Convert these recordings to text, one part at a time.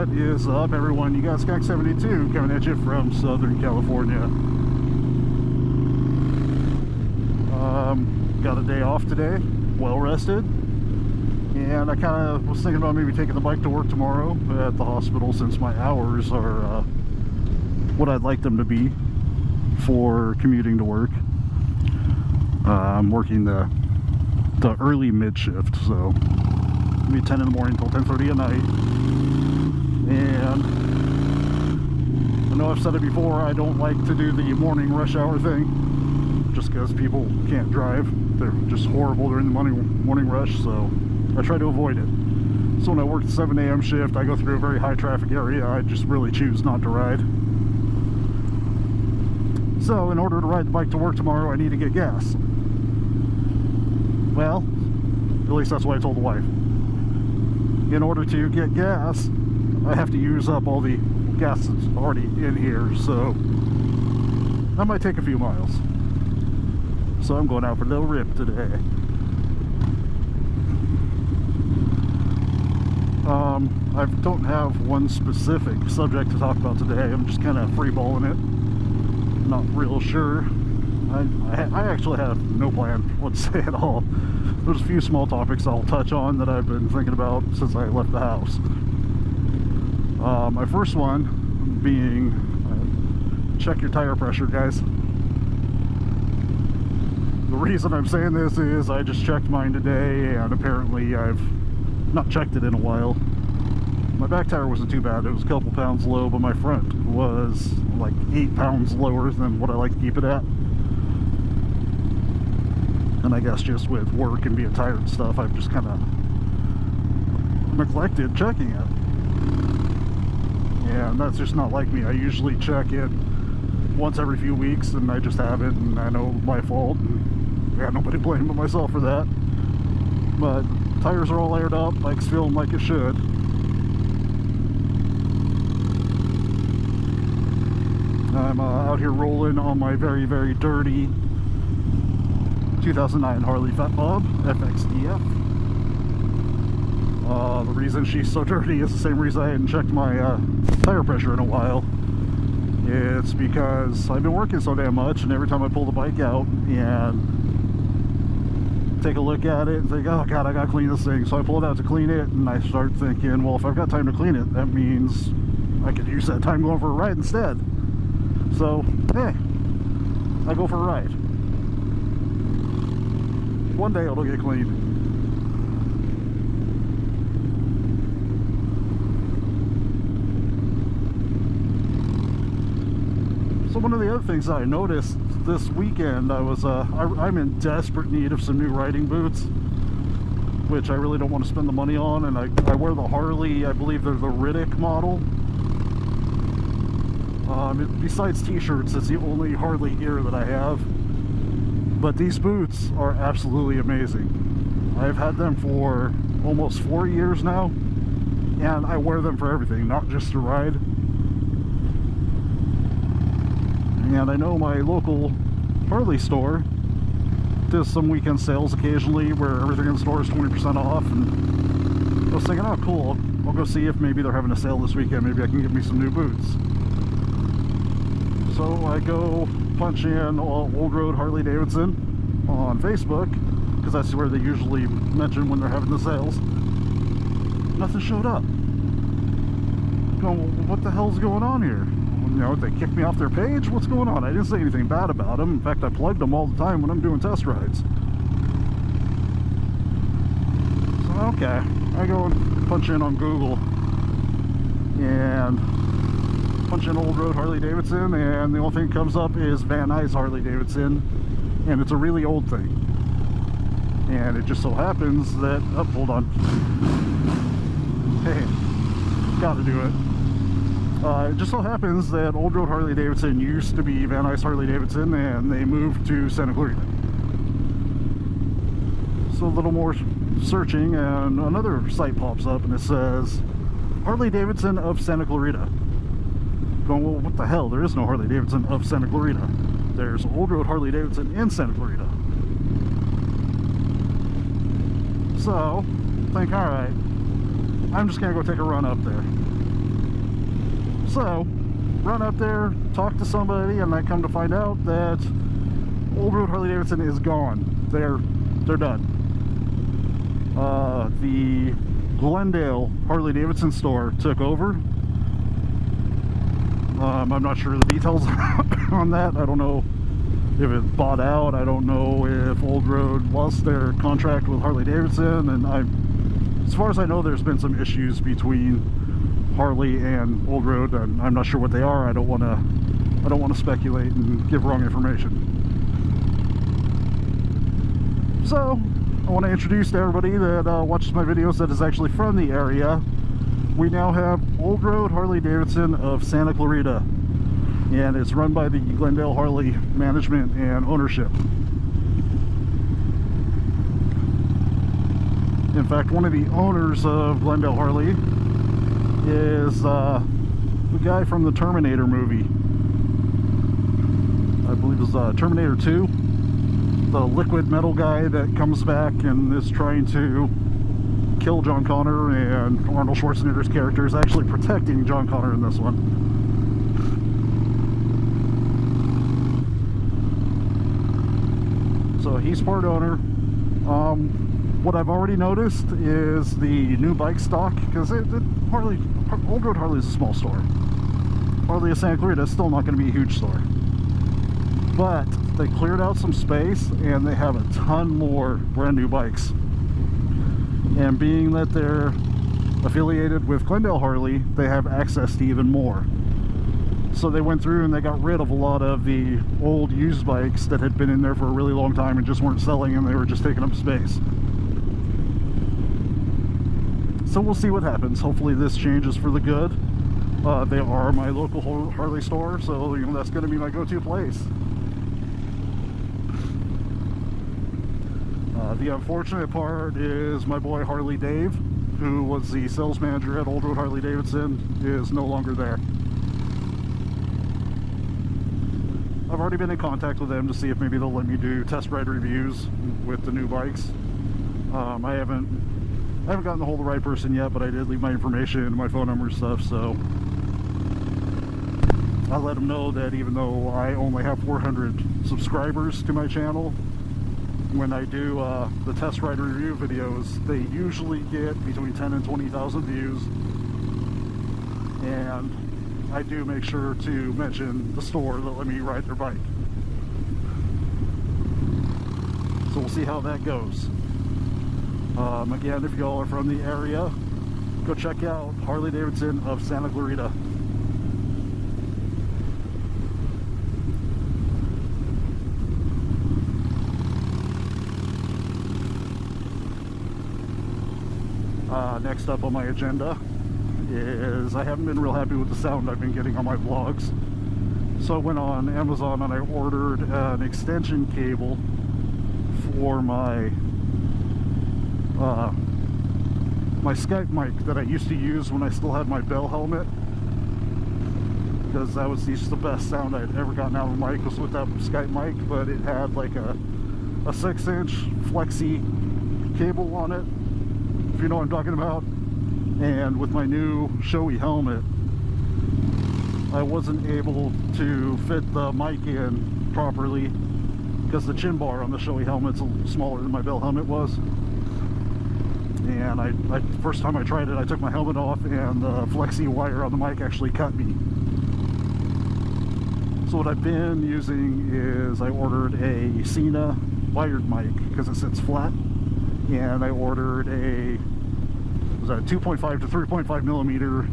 What is up, everyone? You got Skunk72 coming at you from Southern California. Got a day off today, well rested, and I kind of was thinking about maybe taking the bike to work tomorrow at the hospital, since my hours are what I'd like them to be for commuting to work. I'm working the early mid shift, so it'll be 10 in the morning till 10:30 at night. And I know I've said it before, I don't like to do the morning rush hour thing, just because people can't drive. They're just horrible during the morning rush, so I try to avoid it. So when I work the 7 a.m. shift, I go through a very high traffic area. I just really choose not to ride. So in order to ride the bike to work tomorrow, I need to get gas. Well, at least that's what I told the wife. In order to get gas, I have to use up all the gas that's already in here, so that might take a few miles. So I'm going out for a little rip today. I don't have one specific subject to talk about today. I'm just kind of freeballing it. Not real sure. I actually have no plan what to say at all. There's a few small topics I'll touch on that I've been thinking about since I left the house. My first one being, check your tire pressure, guys. The reason I'm saying this is I just checked mine today, and apparently I've not checked it in a while. My back tire wasn't too bad. It was a couple pounds low, but my front was like 8 pounds lower than what I like to keep it at. And I guess just with work and being tired and stuff, I've just kind of neglected checking it. And that's just not like me. I usually check it once every few weeks, and I just haven't, and I know my fault. And I got nobody to blame but myself for that. But tires are all aired up, bike's feeling like it should. I'm out here rolling on my very, very dirty 2009 Harley Fat Bob FXDF. The reason she's so dirty is the same reason I hadn't checked my tire pressure in a while. It's because I've been working so damn much, and every time I pull the bike out and take a look at it and think, oh god, I gotta clean this thing, so I pull it out to clean it, and I start thinking, well, if I've got time to clean it, that means I could use that time going for a ride instead. So, hey, I go for a ride. One day it'll get clean. So one of the other things that I noticed this weekend, I'm in desperate need of some new riding boots, which I really don't want to spend the money on, and I wear the Harley, I believe they're the Riddick model. Besides t-shirts, it's the only Harley gear that I have. But these boots are absolutely amazing. I've had them for almost 4 years now, and I wear them for everything, not just to ride. And I know my local Harley store does some weekend sales occasionally where everything in the store is 20% off, and I was thinking, oh cool, I'll go see if maybe they're having a sale this weekend, maybe I can get me some new boots. So I go punch in Old Road Harley Davidson on Facebook, because that's where they usually mention when they're having the sales. Nothing showed up. Going, well, what the hell's going on here? You know, they kicked me off their page? What's going on? I didn't say anything bad about them. In fact, I plugged them all the time when I'm doing test rides. So, okay. I go and punch in on Google and punch in Old Road Harley Davidson, and the only thing that comes up is Van Nuys Harley Davidson, and it's a really old thing. And it just so happens that, oh, hold on. Hey, gotta do it. It just so happens that Old Road Harley Davidson used to be Van Nuys Harley Davidson, and they moved to Santa Clarita. So a little more searching, and another site pops up, and it says Harley Davidson of Santa Clarita. Going, well, what the hell? There is no Harley Davidson of Santa Clarita. There's Old Road Harley Davidson in Santa Clarita. So, think, alright, I'm just gonna go take a run up there. So, run up there, talk to somebody, and I come to find out that Old Road Harley Davidson is gone. They're done. The Glendale Harley Davidson store took over. I'm not sure the details on that. I don't know if it bought out. I don't know if Old Road lost their contract with Harley Davidson, and as far as I know, there's been some issues between Harley and Old Road, and I'm not sure what they are. I don't want to speculate and give wrong information. So I want to introduce to everybody that watches my videos that is actually from the area. We now have Old Road Harley Davidson of Santa Clarita, and it's run by the Glendale Harley management and ownership. In fact, one of the owners of Glendale Harley is the guy from the Terminator movie. I believe it's Terminator 2. The liquid metal guy that comes back and is trying to kill John Connor, and Arnold Schwarzenegger's character is actually protecting John Connor in this one. So he's part owner. What I've already noticed is the new bike stock, because Old Road Harley is a small store. Harley of Santa Clarita is still not going to be a huge store. But they cleared out some space and they have a ton more brand new bikes. And being that they're affiliated with Glendale Harley, they have access to even more. So they went through and they got rid of a lot of the old used bikes that had been in there for a really long time and just weren't selling, and they were just taking up space. So we'll see what happens. Hopefully this changes for the good. They are my local Harley store, so you know that's going to be my go-to place. The unfortunate part is my boy Harley Dave, who was the sales manager at Old Road Harley Davidson, is no longer there. I've already been in contact with them to see if maybe they'll let me do test ride reviews with the new bikes. I haven't gotten a hold of the right person yet, but I did leave my information and my phone number and stuff, so I let them know that even though I only have 400 subscribers to my channel, when I do the test ride review videos, they usually get between 10 and 20,000 views, and I do make sure to mention the store that let me ride their bike. So we'll see how that goes. Again, if y'all are from the area, go check out Harley Davidson of Santa Clarita. Next up on my agenda is I haven't been real happy with the sound I've been getting on my vlogs. So I went on Amazon and I ordered an extension cable for my my Skype mic that I used to use when I still had my Bell helmet, because that was just the best sound I'd ever gotten out of a mic was with that Skype mic. But it had like a 6-inch flexi cable on it, if you know what I'm talking about. And with my new Shoei helmet, I wasn't able to fit the mic in properly because the chin bar on the Shoei helmet's a little smaller than my Bell helmet was. And first time I tried it, I took my helmet off and the flexi wire on the mic actually cut me. So what I've been using is I ordered a Cena wired mic because it sits flat, and I ordered a 2.5 to 3.5 millimeter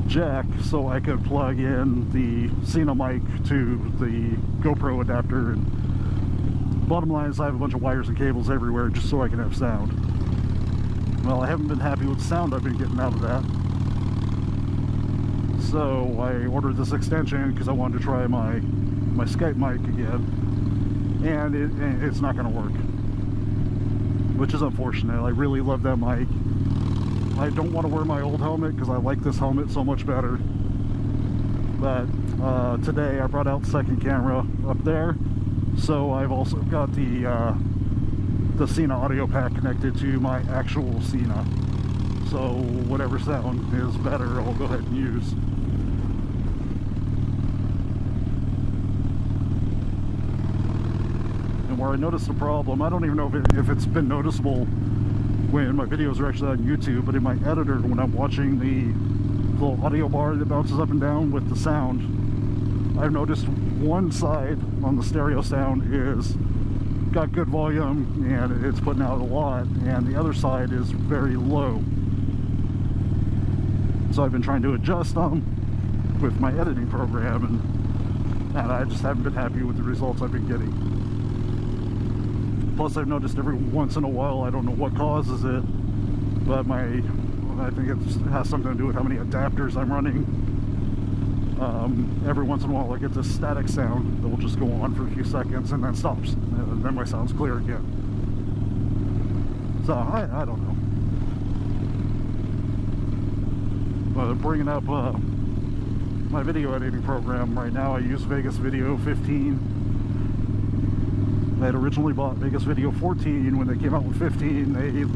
jack so I could plug in the Cena mic to the GoPro adapter. And bottom line is I have a bunch of wires and cables everywhere just so I can have sound. Well, I haven't been happy with the sound I've been getting out of that. So I ordered this extension because I wanted to try my Skype mic again, and it's not going to work, which is unfortunate. I really love that mic. I don't want to wear my old helmet because I like this helmet so much better. But today I brought out the second camera up there, so I've also got the Cena audio pack connected to my actual Cena. so whatever sound is better, I'll go ahead and use. And where I noticed the problem, I don't even know if it's been noticeable when my videos are actually on YouTube, but in my editor, when I'm watching the little audio bar that bounces up and down with the sound, I've noticed one side on the stereo sound is got good volume and it's putting out a lot, and the other side is very low. So I've been trying to adjust them with my editing program, and I just haven't been happy with the results I've been getting. Plus, I've noticed every once in a while, I don't know what causes it, but I think it has something to do with how many adapters I'm running. Every once in a while I get this static sound that will just go on for a few seconds and then stops, and then my sound's clear again. So I don't know. But bringing up my video editing program right now, I use Vegas Video 15. I had originally bought Vegas Video 14. When they came out with 15,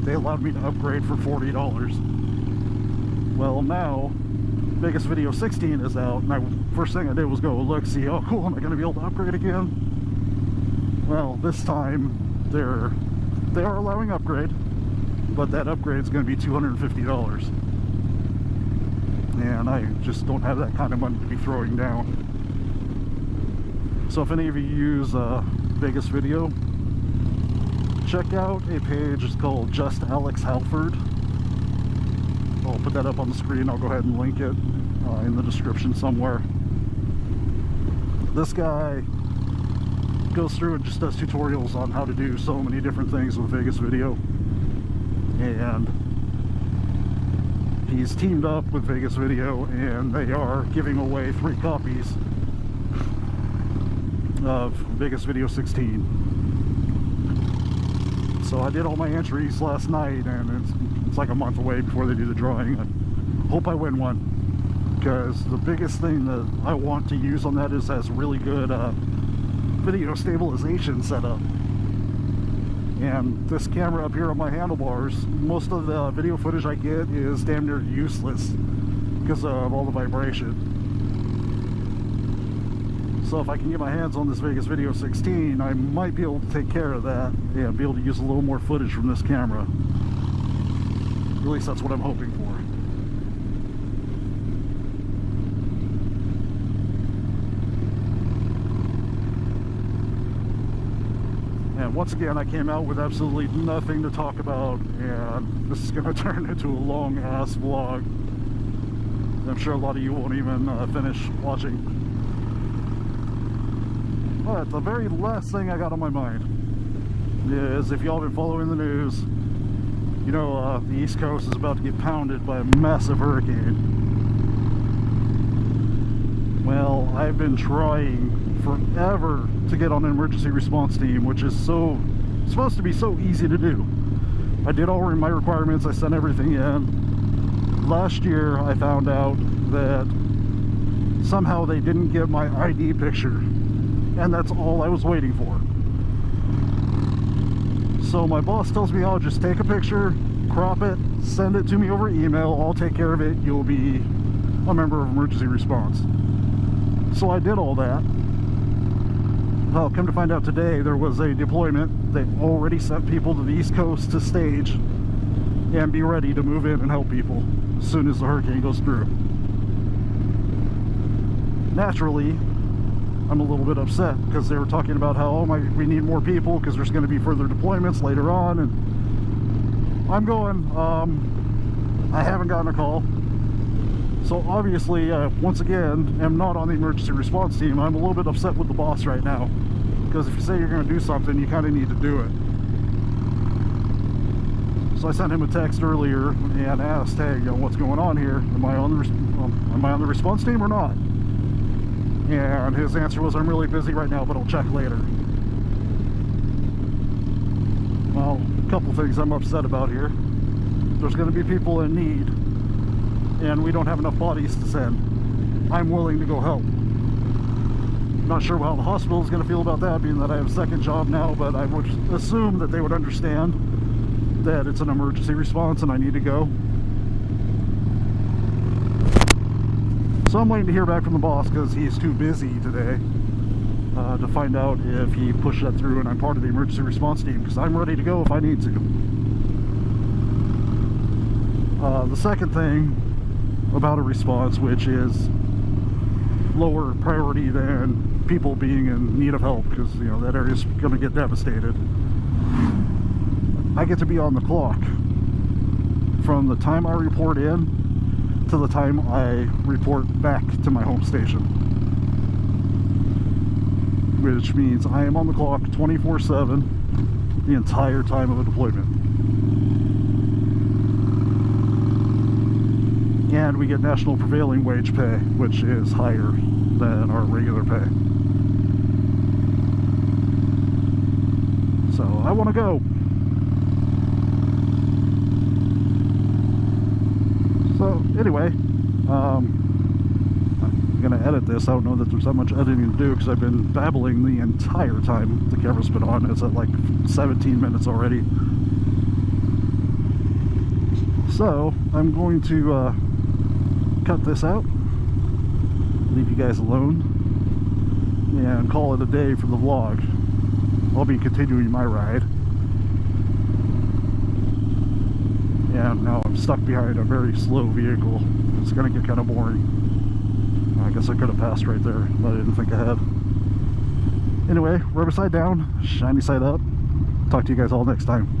they allowed me to upgrade for $40. Well, now Vegas Video 16 is out, and first thing I did was go look, see, oh cool, am I going to be able to upgrade again? Well, this time they are allowing upgrade, but that upgrade is going to be $250, and I just don't have that kind of money to be throwing down. So if any of you use Vegas Video, check out a page. It's called JustAlexHalford. I'll put that up on the screen. I'll go ahead and link it in the description somewhere. This guy goes through and just does tutorials on how to do so many different things with Vegas Video, and he's teamed up with Vegas Video, and they are giving away 3 copies of Vegas Video 16. So I did all my entries last night, and it's like a month away before they do the drawing. I hope I win one, because the biggest thing that I want to use on that is has really good video stabilization setup. And this camera up here on my handlebars, most of the video footage I get is damn near useless because of all the vibration. So if I can get my hands on this Vegas Video 16, I might be able to take care of that and be able to use a little more footage from this camera. At least that's what I'm hoping for. And once again, I came out with absolutely nothing to talk about, and this is going to turn into a long ass vlog. I'm sure a lot of you won't even finish watching. But the very last thing I got on my mind is, if y'all been following the news, you know the East Coast is about to get pounded by a massive hurricane. Well, I've been trying forever to get on an emergency response team, which is supposed to be so easy to do. I did all my requirements, I sent everything in. Last year I found out that somehow they didn't get my ID picture, and that's all I was waiting for. So my boss tells me, I'll just take a picture, crop it, send it to me over email, I'll take care of it, you'll be a member of emergency response. So I did all that. Well, come to find out today, there was a deployment. They already sent people to the East Coast to stage and be ready to move in and help people as soon as the hurricane goes through. Naturally, I'm a little bit upset because they were talking about how, oh we need more people because there's going to be further deployments later on, and I'm going, I haven't gotten a call. So obviously, once again, am not on the emergency response team. I'm a little bit upset with the boss right now, because if you say you're going to do something, you kind of need to do it. So I sent him a text earlier and asked, hey, you know, what's going on here? Am I on the response team or not? And his answer was, I'm really busy right now, but I'll check later. Well, a couple things I'm upset about here. There's going to be people in need, and we don't have enough bodies to send. I'm willing to go help. Not sure how the hospital is going to feel about that, being that I have a second job now, but I would assume that they would understand that it's an emergency response and I need to go. So I'm waiting to hear back from the boss because he's too busy today to find out if he pushed that through and I'm part of the emergency response team, because I'm ready to go if I need to. The second thing about a response, which is lower priority than people being in need of help, because you know that area's going to get devastated, I get to be on the clock from the time I report in to the time I report back to my home station, which means I am on the clock 24/7 the entire time of a deployment. And we get national prevailing wage pay, which is higher than our regular pay. So I want to go. So anyway, I'm going to edit this. I don't know that there's that much editing to do because I've been babbling the entire time the camera's been on. It's at like 17 minutes already. So I'm going to cut this out, leave you guys alone, and call it a day for the vlog. I'll be continuing my ride. And now I'm stuck behind a very slow vehicle. It's going to get kind of boring. I guess I could have passed right there, but I didn't think ahead. Anyway, rubber side down, shiny side up. Talk to you guys all next time.